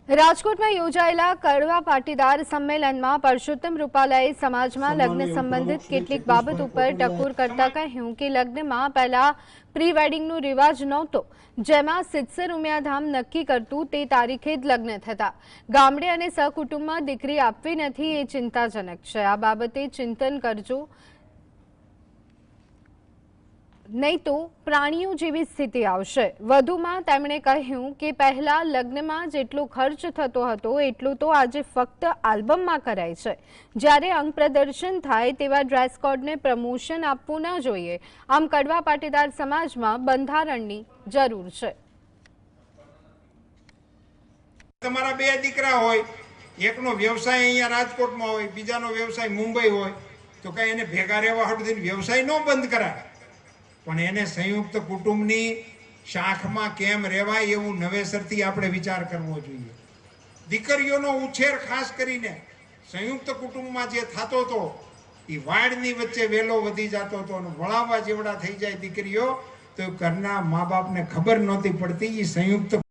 રાજકોટમાં યોજાયેલા કડવા પાટીદાર સંમેલનમાં પરસોત્તમ રૂપાલાએ સમાજમાં લગ્ન સંબંધિત કેટલીક બાબત ઉપર ટકોર કરતા કહ્યું કે લગ્નમાં પહેલા પ્રી વેડિંગનો રિવાજ નહોતો, જેમાં સિત્સર ઉમિયાધામ નક્કી કરતું તે તારીખે જ લગ્ન થતા. ગામડે અને સહકુટુંબમાં દીકરી આપવી નથી એ ચિંતાજનક છે. આ બાબતે ચિંતન કરજો, નહીં તો પ્રાણીઓ જેવી સ્થિતિ આવશે. વધુમાં તેમણે કહ્યું કે પહેલા લગ્નમાં જેટલો ખર્ચ થતો હતો એટલું તો આજે ફક્ત આલ્બમમાં કરાય છે. જ્યારે અંગ પ્રદર્શન થાય તેવા ડ્રેસ કોડને પ્રમોશન આપવું ન જોઈએ. આમ કડવા પાટીદાર સમાજમાં બંધારણની જરૂર છે. તમારા બે દીકરા હોય, એકનો વ્યવસાય અહીંયા રાજકોટમાં હોય, બીજાનો વ્યવસાય મુંબઈ હોય, તો કઈ એને ભેગા રહેવા હાટુ વ્યવસાય ન બંધ કરાય, પણ એને સંયુક્ત કુટુંબની શાખમાં કેમ રહેવાય એવું નવેસરથી આપણે વિચાર કરવો જોઈએ. દીકરીઓનો ઉછેર ખાસ કરીને સંયુક્ત કુટુંબમાં જે થતો હતો એ વાડની વચ્ચે વેલો વધી જતો હતો અને વળાવવા જેવડા થઈ જાય દીકરીઓ, તો ઘરના મા બાપને ખબર નહોતી પડતી. એ સંયુક્ત